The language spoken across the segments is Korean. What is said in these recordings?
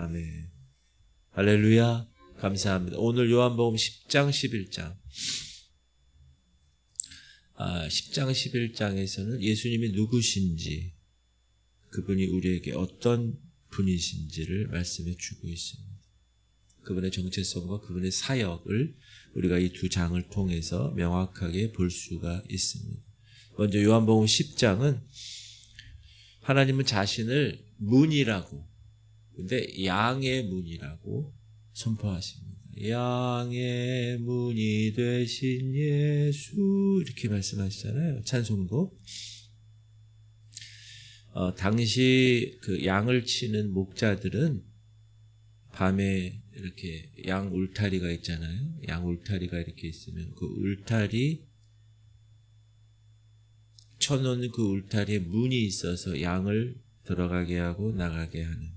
아멘. 할렐루야. 감사합니다. 오늘 요한복음 10장 11장 10장 11장에서는 예수님이 누구신지, 그분이 우리에게 어떤 분이신지를 말씀해 주고 있습니다. 그분의 정체성과 그분의 사역을 우리가 이 두 장을 통해서 명확하게 볼 수가 있습니다. 먼저 요한복음 10장은 하나님은 자신을 문이라고, 근데 양의 문이라고 선포하십니다. 양의 문이 되신 예수, 이렇게 말씀하시잖아요. 찬송도. 당시 그 양을 치는 목자들은 밤에 이렇게 양 울타리가 있잖아요. 양 울타리가 이렇게 있으면 그 울타리 쳐놓은 그 울타리에 문이 있어서 양을 들어가게 하고 나가게 하는,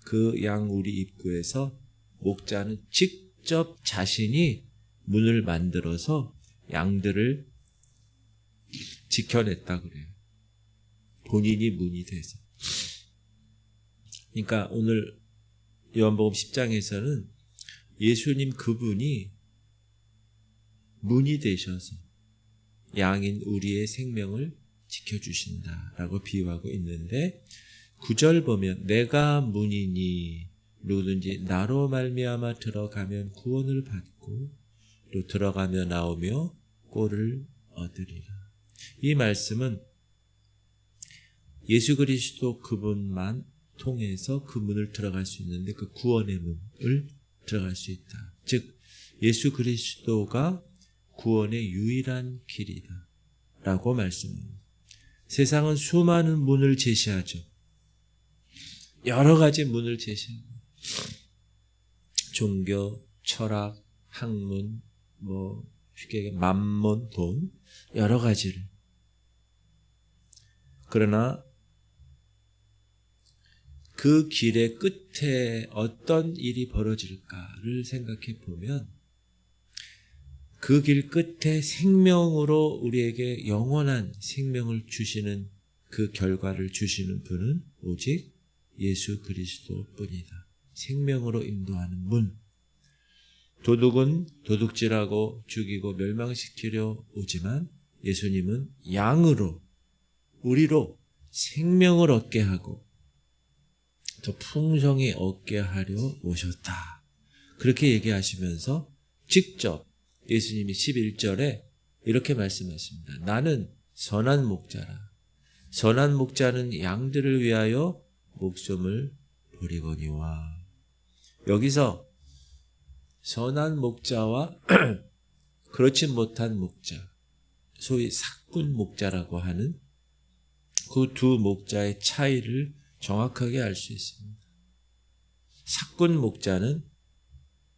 그 양우리 입구에서 목자는 직접 자신이 문을 만들어서 양들을 지켜냈다 그래요. 본인이 문이 돼서. 그러니까 오늘 요한복음 10장에서는 예수님 그분이 문이 되셔서 양인 우리의 생명을 지켜주신다라고 비유하고 있는데, 9절 보면 내가 문이니 누구든지 나로 말미암아 들어가면 구원을 받고 또 들어가며 나오며 꼴을 얻으리라. 이 말씀은 예수 그리스도 그분만 통해서 그 문을 들어갈 수 있는데, 그 구원의 문을 들어갈 수 있다. 즉 예수 그리스도가 구원의 유일한 길이다 라고 말씀합니다. 세상은 수많은 문을 제시하죠. 여러 가지 문을 제시합니다. 종교, 철학, 학문, 쉽게 만몬, 돈, 여러 가지를. 그러나 그 길의 끝에 어떤 일이 벌어질까를 생각해 보면, 그 길 끝에 생명으로 우리에게 영원한 생명을 주시는, 그 결과를 주시는 분은 오직 예수 그리스도뿐이다. 생명으로 인도하는 문. 도둑은 도둑질하고 죽이고 멸망시키려 오지만 예수님은 양으로, 우리로 생명을 얻게 하고 더 풍성히 얻게 하려 오셨다. 그렇게 얘기하시면서 직접 예수님이 11절에 이렇게 말씀하십니다. 나는 선한 목자라. 선한 목자는 양들을 위하여 목숨을 버리거니와. 여기서 선한 목자와 그렇지 못한 목자, 소위 삭군 목자라고 하는 그 두 목자의 차이를 정확하게 알 수 있습니다. 삭군 목자는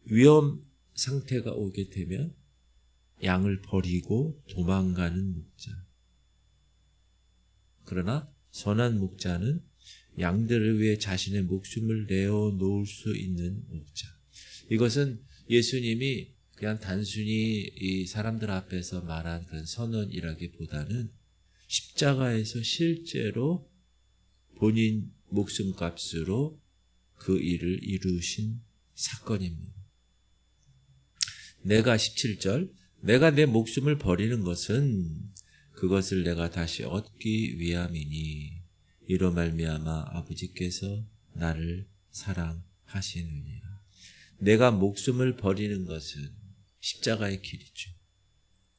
위험 상태가 오게 되면 양을 버리고 도망가는 목자. 그러나 선한 목자는 양들을 위해 자신의 목숨을 내어놓을 수 있는 목자. 이것은 예수님이 그냥 단순히 이 사람들 앞에서 말한 그런 선언이라기보다는 십자가에서 실제로 본인 목숨값으로 그 일을 이루신 사건입니다. 내가 17절, 내가 내 목숨을 버리는 것은 그것을 내가 다시 얻기 위함이니 이로 말미암아 아버지께서 나를 사랑하시느니라. 내가 목숨을 버리는 것은 십자가의 길이죠.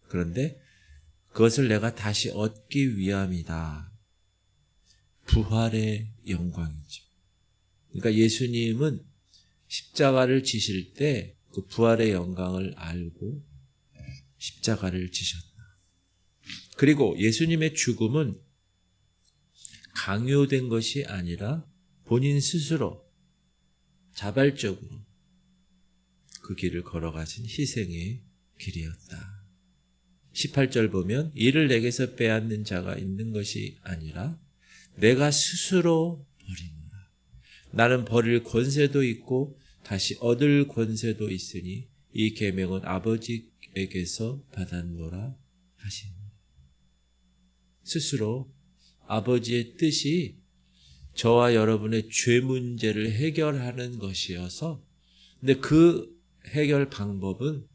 그런데 그것을 내가 다시 얻기 위함이다. 부활의 영광이죠. 그러니까 예수님은 십자가를 지실 때 그 부활의 영광을 알고 십자가를 지셨다. 그리고 예수님의 죽음은 강요된 것이 아니라 본인 스스로 자발적으로 그 길을 걸어가신 희생의 길이었다. 18절 보면 이를 내게서 빼앗는 자가 있는 것이 아니라 내가 스스로 버리노라. 나는 버릴 권세도 있고 다시 얻을 권세도 있으니 이 계명은 아버지에게서 받았노라 하시니. 스스로 아버지의 뜻이 저와 여러분의 죄 문제를 해결하는 것이어서, 근데 그 해결 방법은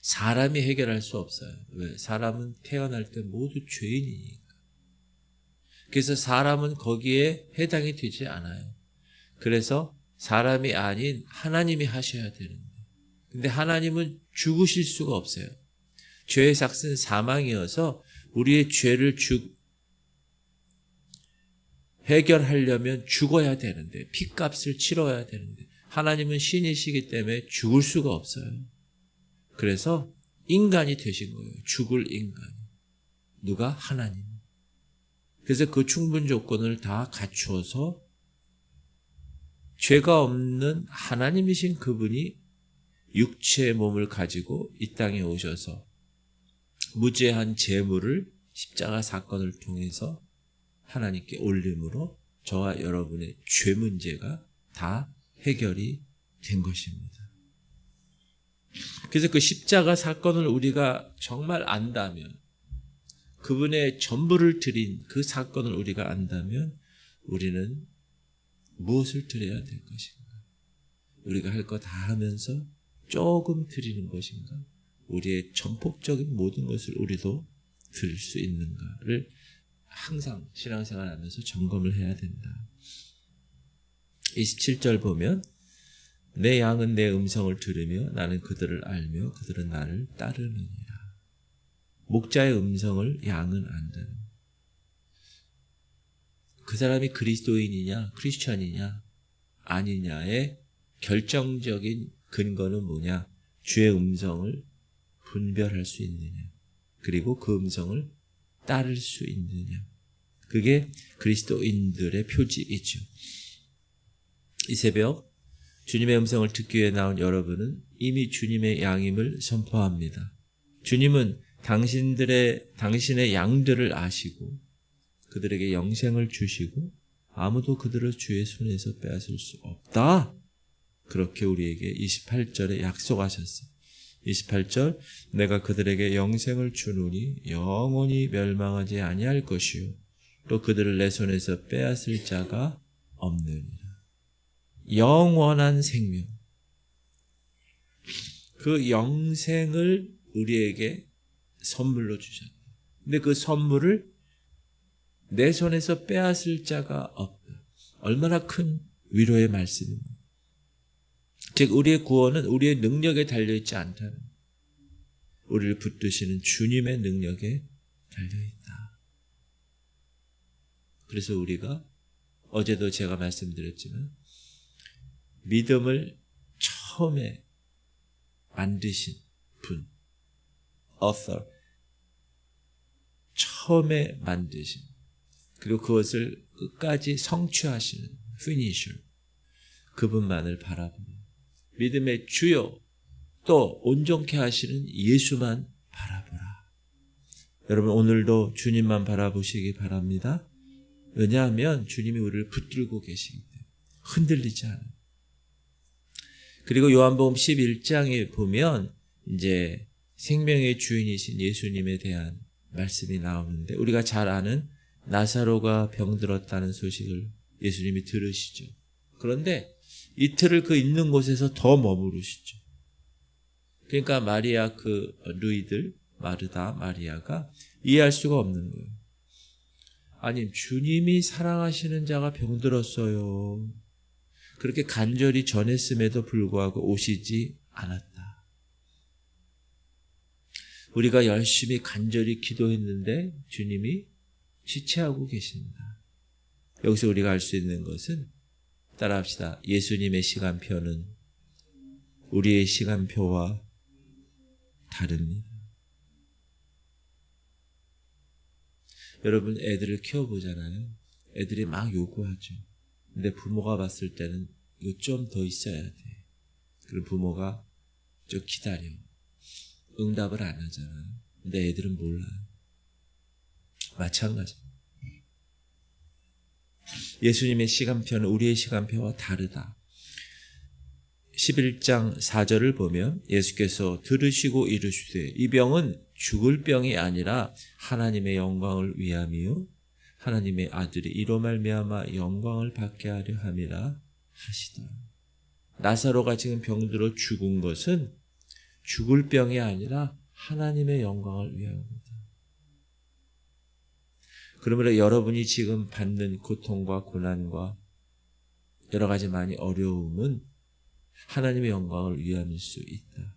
사람이 해결할 수 없어요. 왜? 사람은 태어날 때 모두 죄인이니까. 그래서 사람은 거기에 해당이 되지 않아요. 그래서 사람이 아닌 하나님이 하셔야 되는데, 근데 하나님은 죽으실 수가 없어요. 죄의 삭은 사망이어서 우리의 죄를 해결하려면 죽어야 되는데, 핏값을 치러야 되는데, 하나님은 신이시기 때문에 죽을 수가 없어요. 그래서 인간이 되신 거예요. 죽을 인간. 누가? 하나님. 그래서 그 충분 조건을 다 갖추어서 죄가 없는 하나님이신 그분이 육체의 몸을 가지고 이 땅에 오셔서 무죄한 제물을 십자가 사건을 통해서 하나님께 올림으로 저와 여러분의 죄 문제가 다 해결이 된 것입니다. 그래서 그 십자가 사건을 우리가 정말 안다면, 그분의 전부를 드린 그 사건을 우리가 안다면 우리는 무엇을 드려야 될 것인가? 우리가 할 거 다 하면서 조금 드리는 것인가? 우리의 전폭적인 모든 것을 우리도 드릴 수 있는가를 항상 신앙생활 하면서 점검을 해야 된다. 27절 보면 내 양은 내 음성을 들으며 나는 그들을 알며 그들은 나를 따르느니라. 목자의 음성을 양은 안다는, 그 사람이 그리스도인이냐 크리스찬이냐 아니냐의 결정적인 근거는 뭐냐? 주의 음성을 분별할 수 있느냐, 그리고 그 음성을 따를 수 있느냐. 그게 그리스도인들의 표지이죠. 이 새벽 주님의 음성을 듣기 위해 나온 여러분은 이미 주님의 양임을 선포합니다. 주님은 당신의 양들을 아시고 그들에게 영생을 주시고 아무도 그들을 주의 손에서 빼앗을 수 없다. 그렇게 우리에게 28절에 약속하셨어요. 28절, 내가 그들에게 영생을 주노니 영원히 멸망하지 아니할 것이요 또 그들을 내 손에서 빼앗을 자가 없느니라. 영원한 생명, 그 영생을 우리에게 선물로 주셨다. 근데 그 선물을 내 손에서 빼앗을 자가 없다. 얼마나 큰 위로의 말씀입니다. 즉 우리의 구원은 우리의 능력에 달려있지 않다는, 우리를 붙드시는 주님의 능력에 달려있다. 그래서 우리가 어제도 제가 말씀드렸지만 믿음을 처음에 만드신 분, author, 처음에 만드신, 그리고 그것을 끝까지 성취하시는 finisher, 그분만을 바라보며 믿음의 주요 또 온전케 하시는 예수만 바라보라. 여러분 오늘도 주님만 바라보시기 바랍니다. 왜냐하면 주님이 우리를 붙들고 계시기 때문에 흔들리지 않아요. 그리고 요한복음 11장에 보면 이제 생명의 주인이신 예수님에 대한 말씀이 나오는데, 우리가 잘 아는 나사로가 병들었다는 소식을 예수님이 들으시죠. 그런데 이틀을 그 있는 곳에서 더 머무르시죠. 그러니까 마리아 그 누이들, 마르다, 마리아가 이해할 수가 없는 거예요. 아니, 주님이 사랑하시는 자가 병들었어요. 그렇게 간절히 전했음에도 불구하고 오시지 않았다. 우리가 열심히 간절히 기도했는데 주님이 지체하고 계신다. 여기서 우리가 알 수 있는 것은, 따라합시다. 예수님의 시간표는 우리의 시간표와 다릅니다. 여러분 애들을 키워보잖아요. 애들이 막 요구하죠. 근데 부모가 봤을 때는 이거 좀 더 있어야 돼. 그리고 부모가 좀 기다려. 응답을 안 하잖아요. 근데 애들은 몰라요. 마찬가지. 예수님의 시간표는 우리의 시간표와 다르다. 11장 4절을 보면 예수께서 들으시고 이르시되 이 병은 죽을 병이 아니라 하나님의 영광을 위함이요 하나님의 아들이 이로 말미암아 영광을 받게 하려 함이라 하시더라. 나사로가 지금 병들어 죽은 것은 죽을 병이 아니라 하나님의 영광을 위함입니다. 그러므로 여러분이 지금 받는 고통과 고난과 여러 가지 많이 어려움은 하나님의 영광을 위함일 수 있다.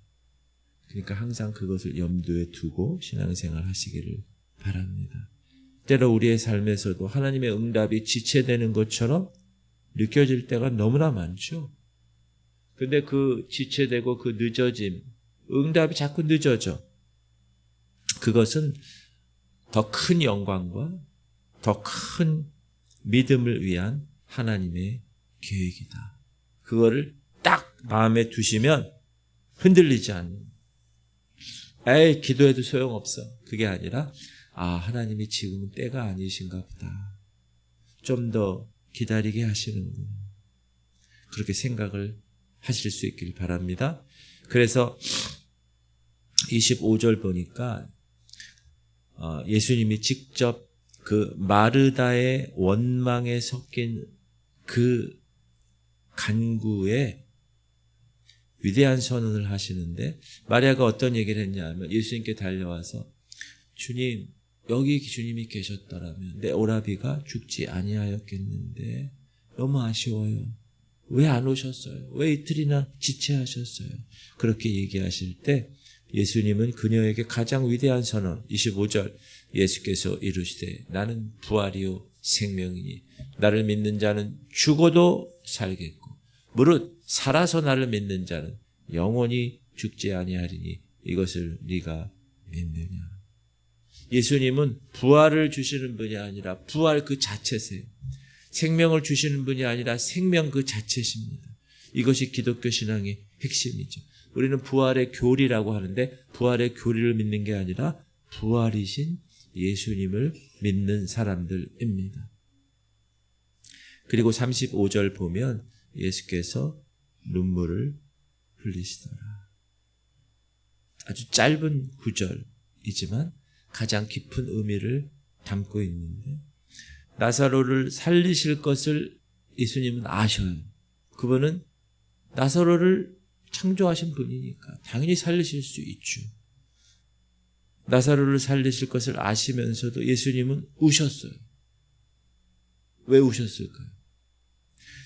그러니까 항상 그것을 염두에 두고 신앙생활 하시기를 바랍니다. 때로 우리의 삶에서도 하나님의 응답이 지체되는 것처럼 느껴질 때가 너무나 많죠. 근데 그 지체되고 그 늦어짐, 응답이 자꾸 늦어져. 그것은 더 큰 영광과 더 큰 믿음을 위한 하나님의 계획이다. 그거를 딱 마음에 두시면 흔들리지 않는. 에이, 기도해도 소용없어. 그게 아니라 하나님이 지금은 때가 아니신가 보다. 좀 더 기다리게 하시는구나. 그렇게 생각을 하실 수 있길 바랍니다. 그래서 25절 보니까 예수님이 직접 그 마르다의 원망에 섞인 그 간구에 위대한 선언을 하시는데, 마리아가 어떤 얘기를 했냐 하면 예수님께 달려와서 주님, 여기 주님이 계셨더라면 내 오라비가 죽지 아니하였겠는데 너무 아쉬워요. 왜 안 오셨어요? 왜 이틀이나 지체하셨어요? 그렇게 얘기하실 때 예수님은 그녀에게 가장 위대한 선언, 25절, 예수께서 이르시되 나는 부활이요 생명이니 나를 믿는 자는 죽어도 살겠고 무릇 살아서 나를 믿는 자는 영원히 죽지 아니하리니 이것을 네가 믿느냐. 예수님은 부활을 주시는 분이 아니라 부활 그 자체세요. 생명을 주시는 분이 아니라 생명 그 자체십니다. 이것이 기독교 신앙의 핵심이죠. 우리는 부활의 교리라고 하는데 부활의 교리를 믿는 게 아니라 부활이신 예수님을 믿는 사람들입니다. 그리고 35절 보면 예수께서 눈물을 흘리시더라. 아주 짧은 구절이지만 가장 깊은 의미를 담고 있는데, 나사로를 살리실 것을 예수님은 아셔요. 그분은 나사로를 창조하신 분이니까 당연히 살리실 수 있죠. 나사로를 살리실 것을 아시면서도 예수님은 우셨어요. 왜 우셨을까요?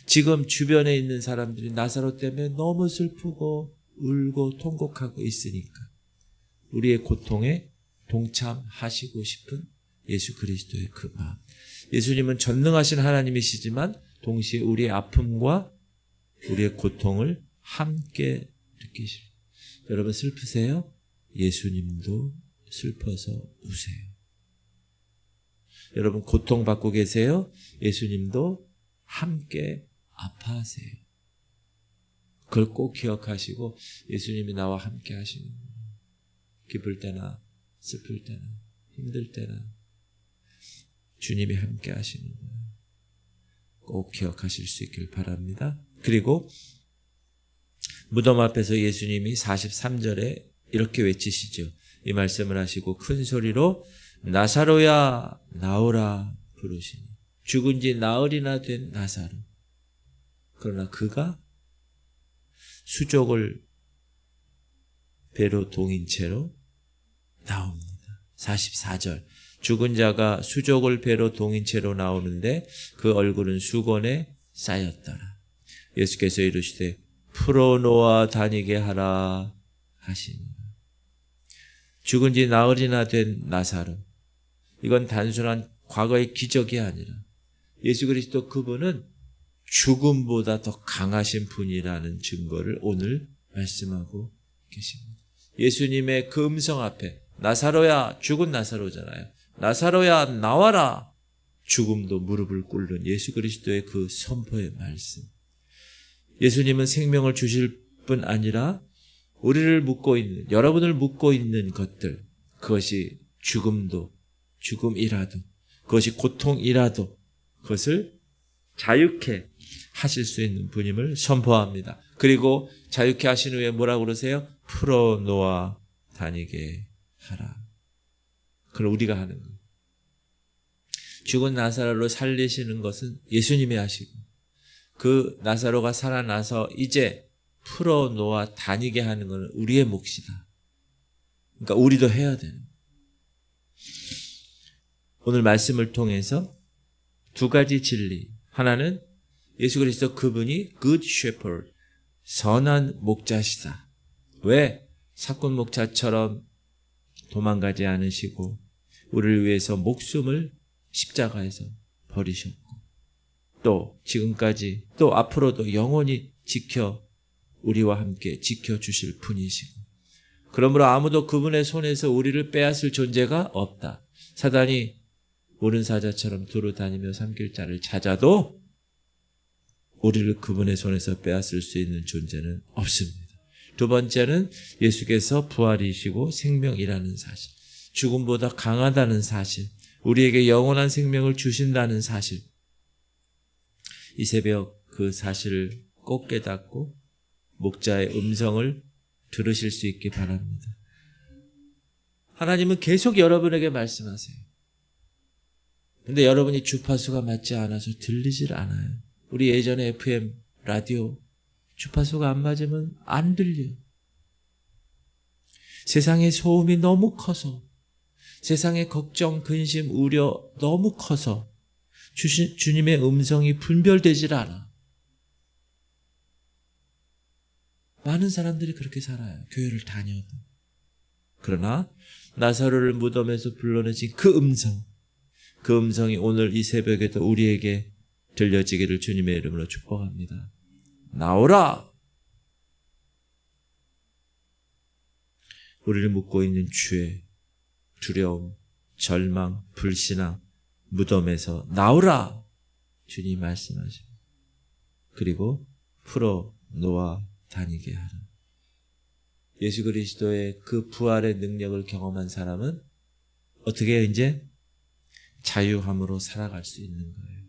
지금 주변에 있는 사람들이 나사로 때문에 너무 슬프고 울고 통곡하고 있으니까 우리의 고통에 동참하시고 싶은 예수 그리스도의 그 마음. 예수님은 전능하신 하나님이시지만 동시에 우리의 아픔과 우리의 고통을 함께 느끼시죠. 여러분 슬프세요? 예수님도 슬퍼서 우세요. 여러분 고통받고 계세요? 예수님도 함께 아파하세요. 그걸 꼭 기억하시고 예수님이 나와 함께 하시는 거예요. 기쁠 때나 슬플 때나 힘들 때나 주님이 함께 하시는 거예요. 꼭 기억하실 수 있길 바랍니다. 그리고 무덤 앞에서 예수님이 43절에 이렇게 외치시죠. 이 말씀을 하시고 큰 소리로 나사로야 나오라 부르시니 죽은 지 나흘이나 된 나사로. 그러나 그가 수족을 배로 동인 채로 나옵니다. 44절. 죽은 자가 수족을 배로 동인 채로 나오는데 그 얼굴은 수건에 쌓였더라. 예수께서 이르시되 풀어놓아 다니게 하라 하시니. 죽은 지 나흘이나 된 나사로. 이건 단순한 과거의 기적이 아니라 예수 그리스도 그분은 죽음보다 더 강하신 분이라는 증거를 오늘 말씀하고 계십니다. 예수님의 그 음성 앞에 나사로야, 죽은 나사로잖아요. 나사로야 나와라. 죽음도 무릎을 꿇는 예수 그리스도의 그 선포의 말씀. 예수님은 생명을 주실 뿐 아니라 우리를 묶고 있는, 여러분을 묶고 있는 것들, 그것이 죽음이라도, 그것이 고통이라도 그것을 자유케 하실 수 있는 분임을 선포합니다. 그리고 자유케 하신 후에 뭐라고 그러세요? 풀어놓아 다니게 하라. 그걸 우리가 하는 거예요. 죽은 나사로를 살리시는 것은 예수님이 하시고 그 나사로가 살아나서 이제 풀어놓아 다니게 하는 것은 우리의 몫이다. 그러니까 우리도 해야 되는 거예요. 오늘 말씀을 통해서 두 가지 진리. 하나는 예수 그리스도 그분이 Good Shepherd, 선한 목자시다. 왜? 사꾼 목자처럼 도망가지 않으시고 우리를 위해서 목숨을 십자가에서 버리셨고 또 지금까지 또 앞으로도 영원히 우리와 함께 지켜주실 분이시고 그러므로 아무도 그분의 손에서 우리를 빼앗을 존재가 없다. 사단이 옳은 사자처럼 두루 다니며 삼킬 자를 찾아도 우리를 그분의 손에서 빼앗을 수 있는 존재는 없습니다. 두 번째는 예수께서 부활이시고 생명이라는 사실, 죽음보다 강하다는 사실, 우리에게 영원한 생명을 주신다는 사실. 이 새벽 그 사실을 꼭 깨닫고 목자의 음성을 들으실 수 있기 바랍니다. 하나님은 계속 여러분에게 말씀하세요. 근데 여러분이 주파수가 맞지 않아서 들리질 않아요. 우리 예전에 FM 라디오 주파수가 안 맞으면 안 들려요. 세상의 소음이 너무 커서, 세상의 걱정, 근심, 우려 너무 커서 주님의 음성이 분별되질 않아. 많은 사람들이 그렇게 살아요. 교회를 다녀도. 그러나 나사로를 무덤에서 불러내신 그 음성이 오늘 이 새벽에도 우리에게 들려지기를 주님의 이름으로 축복합니다. 나오라! 우리를 묶고 있는 죄, 두려움, 절망, 불신앙, 무덤에서 나오라! 주님이 말씀하십니다. 그리고 풀어 놓아 다니게 하라. 예수 그리스도의 그 부활의 능력을 경험한 사람은 어떻게 이제 자유함으로 살아갈 수 있는 거예요.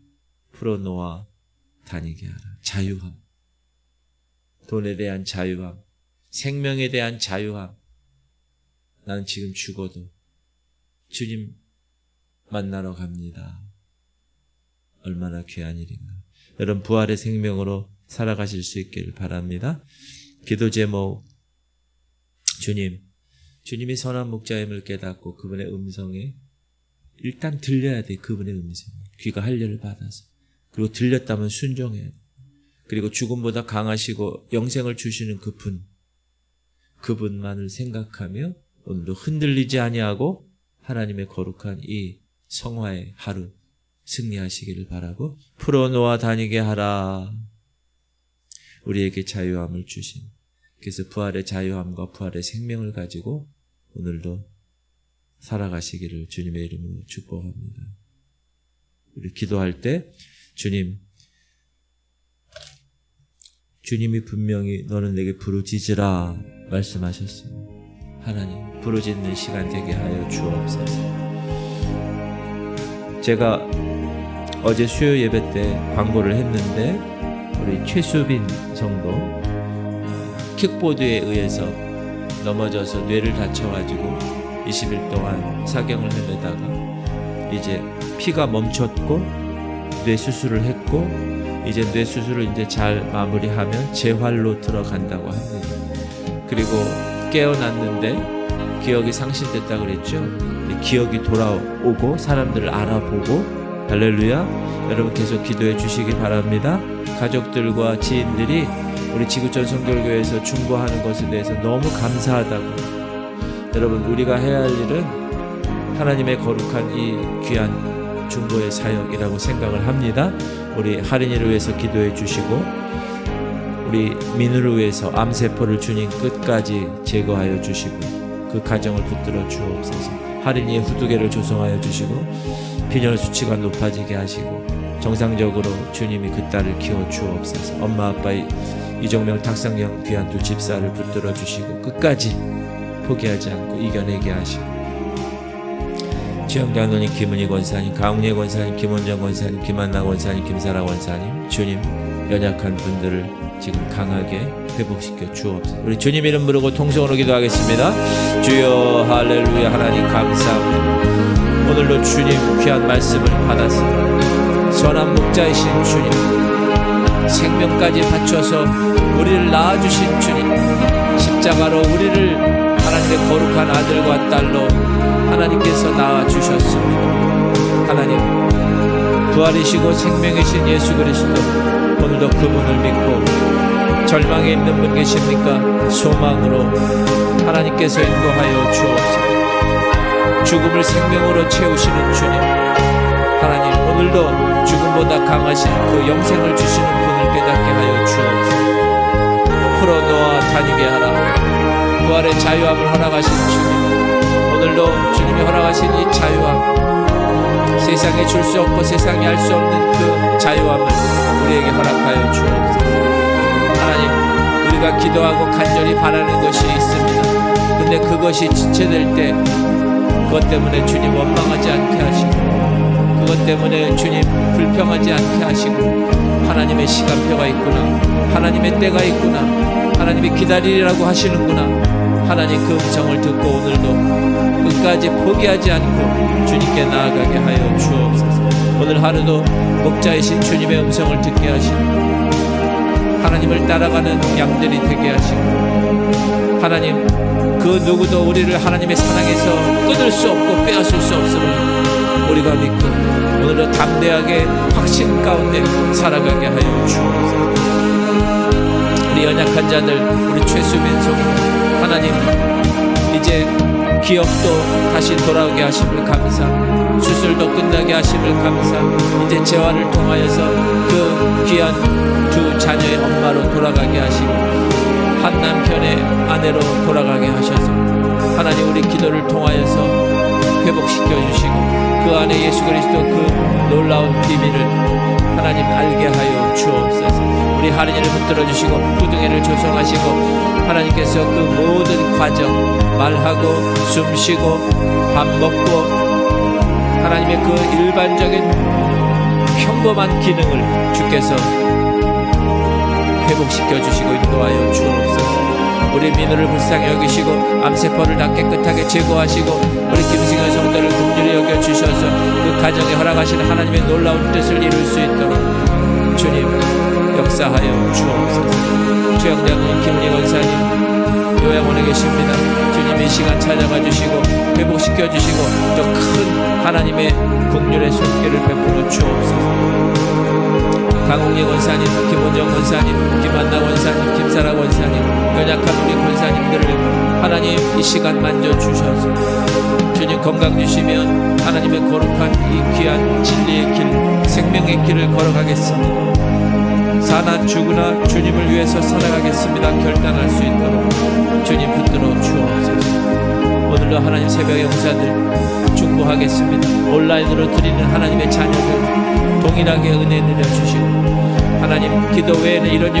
풀어 놓아 다니게 하라. 자유함. 돈에 대한 자유함. 생명에 대한 자유함. 나는 지금 죽어도 주님 만나러 갑니다. 얼마나 귀한 일인가. 여러분 부활의 생명으로 살아가실 수 있기를 바랍니다. 기도 제목 주님이 선한 목자임을 깨닫고 그분의 음성에 일단 들려야 돼. 그분의 음성. 귀가 할례를 받아서. 그리고 들렸다면 순종해야 돼. 그리고 죽음보다 강하시고 영생을 주시는 그분만을 생각하며 오늘도 흔들리지 아니하고 하나님의 거룩한 이 성화의 하루 승리하시기를 바라고 풀어놓아 다니게 하라. 우리에게 자유함을 주신, 그래서 부활의 자유함과 부활의 생명을 가지고 오늘도 살아가시기를 주님의 이름으로 축복합니다. 우리 기도할 때 주님이 분명히 너는 내게 부르짖으라 말씀하셨습니다. 하나님 부르짖는 시간 되게 하여 주옵소서. 제가 어제 수요 예배 때 광고를 했는데 우리 최수빈 성도 킥보드에 의해서 넘어져서 뇌를 다쳐가지고 20일 동안 사경을 헤매다가 이제 피가 멈췄고 뇌 수술을 했고 이제 뇌 수술을 이제 잘 마무리하면 재활로 들어간다고 합니다. 그리고 깨어났는데 기억이 상실됐다 그랬죠. 기억이 돌아오고 사람들을 알아보고 할렐루야. 여러분 계속 기도해 주시기 바랍니다. 가족들과 지인들이 우리 지구촌 성결교회에서 중보하는 것에 대해서 너무 감사하다고. 여러분 우리가 해야 할 일은 하나님의 거룩한 이 귀한 중보의 사역이라고 생각을 합니다. 우리 할인이를 위해서 기도해 주시고 우리 민우를 위해서 암세포를 주님 끝까지 제거하여 주시고 그 가정을 붙들어 주옵소서. 할인이의 후두개를 조성하여 주시고 빈혈 수치가 높아지게 하시고 정상적으로 주님이 그 딸을 키워 주옵소서. 엄마 아빠의 이종명 탁상영 귀한 두 집사를 붙들어 주시고 끝까지 포기하지 않고 이겨내게 하시고 지영 장로님, 김은희 권사님, 강웅예 권사님, 김원정 권사님, 김한나 권사님, 김사라 권사님, 주님 연약한 분들을 지금 강하게 회복시켜 주옵소서. 우리 주님 이름 부르고 통성으로 기도하겠습니다. 주여 할렐루야. 하나님 감사합니다. 오늘도 주님 귀한 말씀을 받았습니다. 선한 목자이신 주님, 생명까지 바쳐서 우리를 낳아주신 주님, 십자가로 우리를 하나님의 거룩한 아들과 딸로 하나님께서 낳아주셨습니다. 하나님, 부활이시고 생명이신 예수 그리스도, 오늘도 그분을 믿고 절망에 있는 분 계십니까? 소망으로 하나님께서 인도하여 주옵소서. 죽음을 생명으로 채우시는 주님, 하나님, 오늘도 죽음보다 강하신 그 영생을 주시는 분을 깨닫게 하여 주옵소서. 풀어놓아 다니게 하라. 부활의 자유함을 허락하신 주님, 오늘도 주님이 허락하신 이 자유함, 세상에 줄 수 없고 세상이 알 수 없는 그 자유함을 우리에게 허락하여 주옵소서. 하나님, 우리가 기도하고 간절히 바라는 것이 있습니다. 근데 그것이 지체될 때 그것 때문에 주님 원망하지 않게 하시고, 그것 때문에 주님 불평하지 않게 하시고, 하나님의 시간표가 있구나, 하나님의 때가 있구나, 하나님이 기다리라고 하시는구나, 하나님 그 음성을 듣고 오늘도 끝까지 포기하지 않고 주님께 나아가게 하여 주옵소서. 오늘 하루도 목자이신 주님의 음성을 듣게 하시고 하나님을 따라가는 양들이 되게 하시고, 하나님 그 누구도 우리를 하나님의 사랑에서 끊을 수 없고 빼앗을 수 없음을 우리가 믿고 오늘도 담대하게 확신 가운데 살아가게 하여 주옵소서. 우리 연약한 자들, 우리 최수민 성도, 하나님 이제 기억도 다시 돌아오게 하심을 감사, 수술도 끝나게 하심을 감사, 이제 재활을 통하여서 그 귀한 두 자녀의 엄마로 돌아가게 하시고 한 남편의 아내로 돌아가게 하셔서 하나님 우리 기도를 통하여서 회복시켜 주시고 그 안에 예수 그리스도 그 놀라운 비밀을 하나님 알게 하여 주옵소서. 우리 할인이를 붙들어 주시고 후등회를 조성하시고 하나님께서 그 모든 과정, 말하고 숨쉬고 밥 먹고 하나님의 그 일반적인 평범한 기능을 주께서 회복시켜 주시고 인도하여 주옵소서. 우리 민우를 불쌍히 여기시고 암세포를 다 깨끗하게 제거하시고 우리 김승현 성도를 긍휼히 여겨 주셔서 그 가정에 허락하시는 하나님의 놀라운 뜻을 이룰 수 있도록 주님 역사하여 주옵소서. 최영장님, 김은희 권사님 요양원에 계십니다. 주님 이 시간 찾아가 주시고 회복시켜 주시고 또 큰 하나님의 긍휼의 손길을 베풀어 주옵소서. 강홍리 권사님, 김원정 권사님, 김한나 권사님, 김사라 권사님, 연약한 우리 권사님들을 하나님 이 시간 만져주셔서 주님 건강 주시면 하나님의 거룩한 이 귀한 진리의 길, 생명의 길을 걸어가겠습니다. 사나 죽으나 주님을 위해서 살아가겠습니다. 결단할 수 있도록 주님 붙들어 주옵소서. 오늘도 하나님 새벽 영사들 중보하겠습니다. 온라인으로 드리는 하나님의 자녀들 동일하게 은혜 내려주시고 하나님 기도 외에는 이런